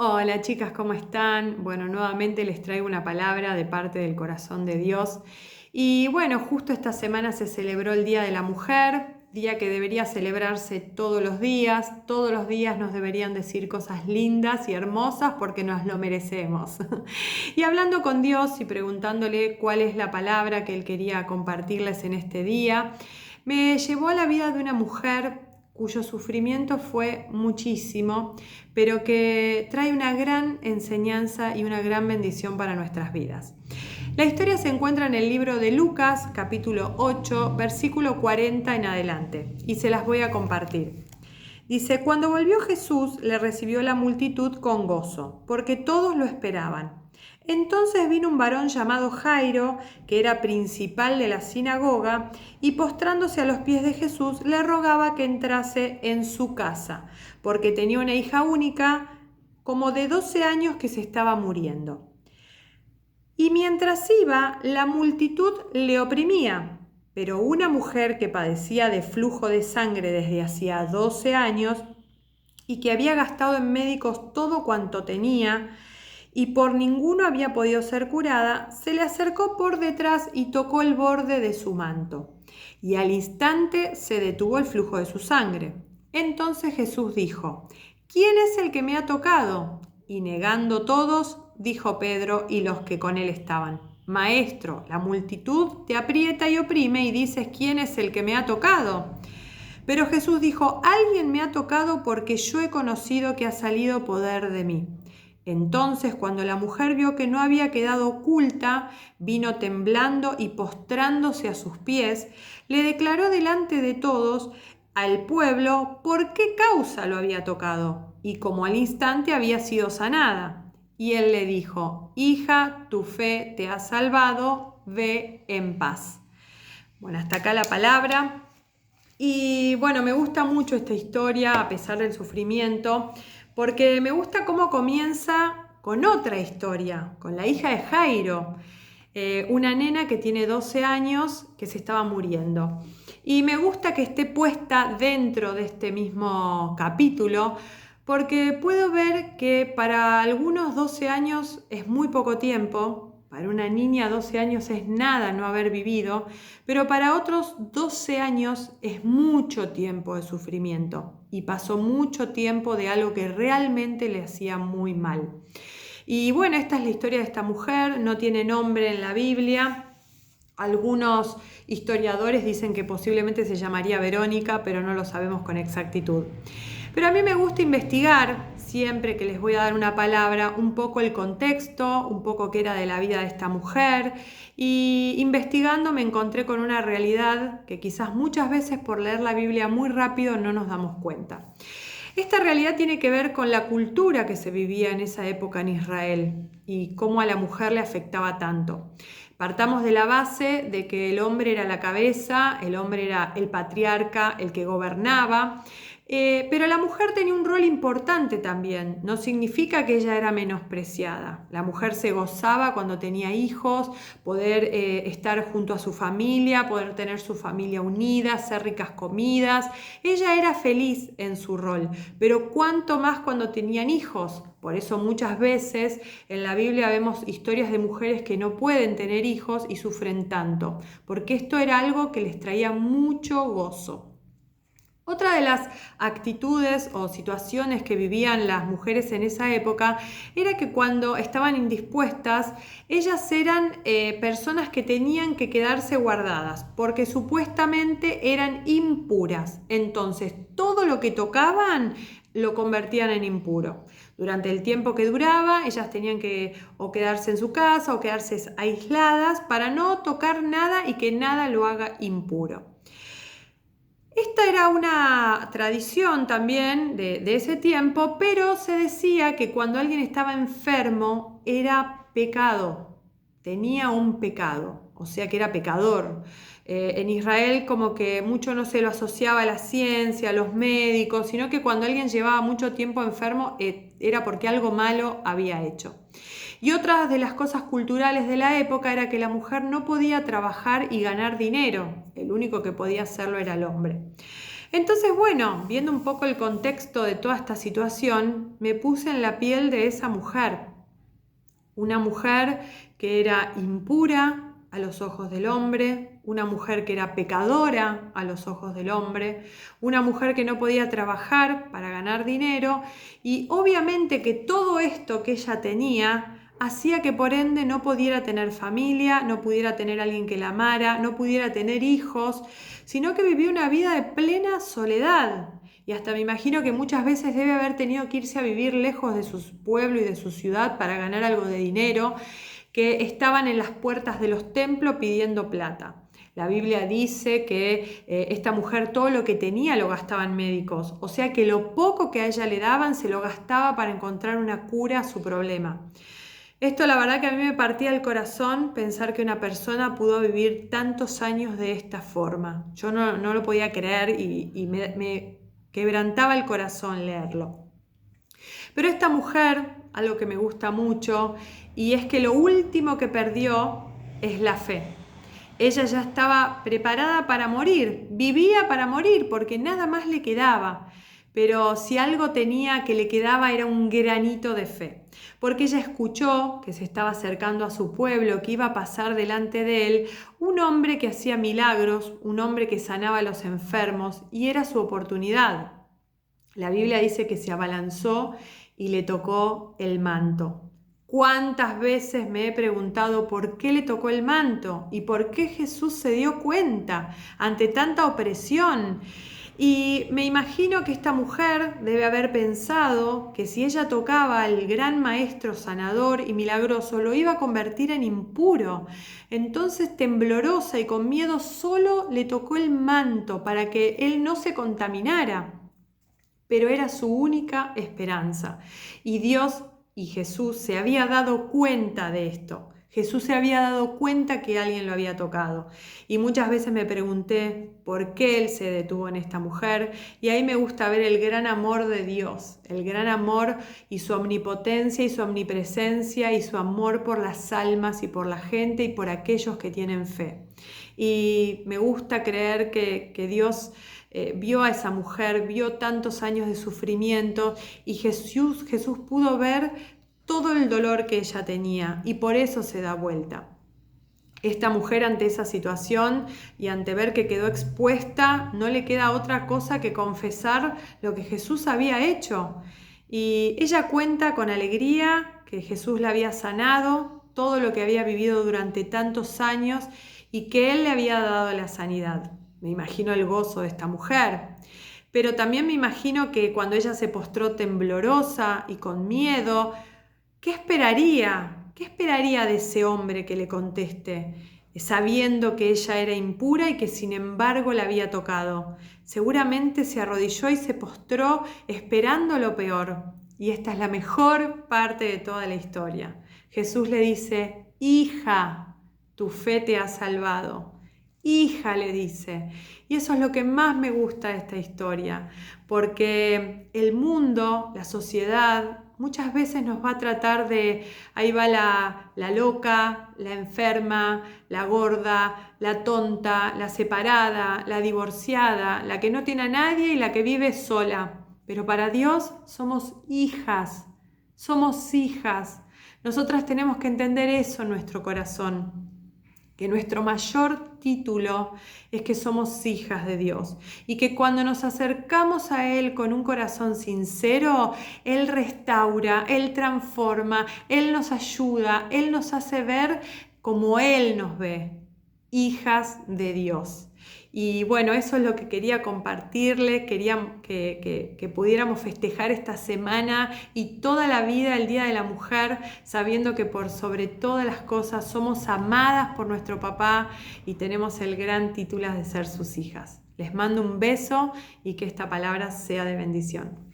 Hola chicas, ¿cómo están? Bueno, nuevamente les traigo una palabra de parte del corazón de Dios. Y bueno, justo esta semana se celebró el Día de la Mujer, día que debería celebrarse todos los días nos deberían decir cosas lindas y hermosas porque nos lo merecemos. Y hablando con Dios y preguntándole cuál es la palabra que Él quería compartirles en este día, me llevó a la vida de una mujer cuyo sufrimiento fue muchísimo, pero que trae una gran enseñanza y una gran bendición para nuestras vidas. La historia se encuentra en el libro de Lucas, capítulo 8, versículo 40 en adelante, y se las voy a compartir. Dice: cuando volvió Jesús, le recibió la multitud con gozo, porque todos lo esperaban. Entonces vino un varón llamado Jairo, que era principal de la sinagoga, y postrándose a los pies de Jesús, le rogaba que entrase en su casa, porque tenía una hija única, como de 12 años, que se estaba muriendo. Y mientras iba, la multitud le oprimía, pero una mujer que padecía de flujo de sangre desde hacía 12 años y que había gastado en médicos todo cuanto tenía y por ninguno había podido ser curada, se le acercó por detrás y tocó el borde de su manto. Y al instante se detuvo el flujo de su sangre. Entonces Jesús dijo: ¿quién es el que me ha tocado? Y negando todos, dijo Pedro y los que con él estaban: Maestro, la multitud te aprieta y oprime y dices: ¿quién es el que me ha tocado? Pero Jesús dijo: alguien me ha tocado porque yo he conocido que ha salido poder de mí. Entonces, cuando la mujer vio que no había quedado oculta, vino temblando y postrándose a sus pies, le declaró delante de todos al pueblo por qué causa lo había tocado y cómo al instante había sido sanada. Y él le dijo: hija, tu fe te ha salvado, ve en paz. Bueno, hasta acá la palabra. Y bueno, me gusta mucho esta historia a pesar del sufrimiento, porque me gusta cómo comienza con otra historia, con la hija de Jairo, una nena que tiene 12 años que se estaba muriendo. Y me gusta que esté puesta dentro de este mismo capítulo, porque puedo ver que para algunos 12 años es muy poco tiempo, para una niña 12 años es nada no haber vivido, pero para otros 12 años es mucho tiempo de sufrimiento y pasó mucho tiempo de algo que realmente le hacía muy mal. Y bueno, esta es la historia de esta mujer, no tiene nombre en la Biblia. Algunos historiadores dicen que posiblemente se llamaría Verónica, pero no lo sabemos con exactitud. Pero a mí me gusta investigar, siempre que les voy a dar una palabra, un poco el contexto, un poco qué era de la vida de esta mujer. Y investigando me encontré con una realidad que quizás muchas veces por leer la Biblia muy rápido no nos damos cuenta. Esta realidad tiene que ver con la cultura que se vivía en esa época en Israel y cómo a la mujer le afectaba tanto. Partamos de la base de que el hombre era la cabeza, el hombre era el patriarca, el que gobernaba, pero la mujer tenía un rol importante también. No significa que ella era menospreciada. La mujer se gozaba cuando tenía hijos, poder estar junto a su familia, poder tener su familia unida, hacer ricas comidas. Ella era feliz en su rol, pero cuánto más cuando tenían hijos. Por eso muchas veces en la Biblia vemos historias de mujeres que no pueden tener hijos y sufren tanto, porque esto era algo que les traía mucho gozo. Otra de las actitudes o situaciones que vivían las mujeres en esa época era que cuando estaban indispuestas, ellas eran personas que tenían que quedarse guardadas porque supuestamente eran impuras. Entonces, todo lo que tocaban lo convertían en impuro. Durante el tiempo que duraba, ellas tenían que o quedarse en su casa o quedarse aisladas para no tocar nada y que nada lo haga impuro. Esta era una tradición también de ese tiempo, pero se decía que cuando alguien estaba enfermo era pecado, tenía un pecado, o sea que era pecador. En Israel como que mucho no se lo asociaba a la ciencia, a los médicos, sino que cuando alguien llevaba mucho tiempo enfermo era porque algo malo había hecho. Y otra de las cosas culturales de la época era que la mujer no podía trabajar y ganar dinero, el único que podía hacerlo era el hombre. Entonces, bueno, viendo un poco el contexto de toda esta situación, me puse en la piel de esa mujer. Una mujer que era impura a los ojos del hombre, una mujer que era pecadora a los ojos del hombre, una mujer que no podía trabajar para ganar dinero y obviamente que todo esto que ella tenía hacía que por ende no pudiera tener familia, no pudiera tener alguien que la amara, no pudiera tener hijos, sino que vivía una vida de plena soledad. Y hasta me imagino que muchas veces debe haber tenido que irse a vivir lejos de su pueblo y de su ciudad para ganar algo de dinero, que estaban en las puertas de los templos pidiendo plata. La Biblia dice que esta mujer todo lo que tenía lo gastaba en médicos, o sea que lo poco que a ella le daban se lo gastaba para encontrar una cura a su problema. Esto la verdad que a mí me partía el corazón pensar que una persona pudo vivir tantos años de esta forma. Yo no lo podía creer y me quebrantaba el corazón leerlo. Pero esta mujer, algo que me gusta mucho, y es que lo último que perdió es la fe. Ella ya estaba preparada para morir, vivía para morir porque nada más le quedaba. Pero si algo tenía que le quedaba era un granito de fe, porque ella escuchó que se estaba acercando a su pueblo, que iba a pasar delante de él un hombre que hacía milagros, un hombre que sanaba a los enfermos y era su oportunidad. La Biblia dice que se abalanzó y le tocó el manto. ¿Cuántas veces me he preguntado por qué le tocó el manto y por qué Jesús se dio cuenta ante tanta opresión? Y me imagino que esta mujer debe haber pensado que si ella tocaba al gran maestro sanador y milagroso, lo iba a convertir en impuro. Entonces, temblorosa y con miedo, solo le tocó el manto para que él no se contaminara. Pero era su única esperanza. Y Dios y Jesús se había dado cuenta de esto. Jesús se había dado cuenta que alguien lo había tocado. Y muchas veces me pregunté por qué Él se detuvo en esta mujer. Y ahí me gusta ver el gran amor de Dios, el gran amor y su omnipotencia y su omnipresencia y su amor por las almas y por la gente y por aquellos que tienen fe. Y me gusta creer que Dios vio a esa mujer, vio tantos años de sufrimiento y Jesús pudo ver todo el dolor que ella tenía y por eso se da vuelta. Esta mujer ante esa situación y ante ver que quedó expuesta, no le queda otra cosa que confesar lo que Jesús había hecho. Y ella cuenta con alegría que Jesús la había sanado, todo lo que había vivido durante tantos años y que Él le había dado la sanidad. Me imagino el gozo de esta mujer. Pero también me imagino que cuando ella se postró temblorosa y con miedo, ¿qué esperaría? ¿Qué esperaría de ese hombre que le conteste, sabiendo que ella era impura y que sin embargo la había tocado? Seguramente se arrodilló y se postró esperando lo peor. Y esta es la mejor parte de toda la historia. Jesús le dice: hija, tu fe te ha salvado. Hija, le dice. Y eso es lo que más me gusta de esta historia, porque el mundo, la sociedad, muchas veces nos va a tratar de, ahí va la loca, la enferma, la gorda, la tonta, la separada, la divorciada, la que no tiene a nadie y la que vive sola. Pero para Dios somos hijas, somos hijas. Nosotras tenemos que entender eso en nuestro corazón, que nuestro mayor título es que somos hijas de Dios y que cuando nos acercamos a Él con un corazón sincero, Él restaura, Él transforma, Él nos ayuda, Él nos hace ver como Él nos ve, hijas de Dios. Y bueno, eso es lo que quería compartirles, quería que pudiéramos festejar esta semana y toda la vida el Día de la Mujer, sabiendo que por sobre todas las cosas somos amadas por nuestro papá y tenemos el gran título de ser sus hijas. Les mando un beso y que esta palabra sea de bendición.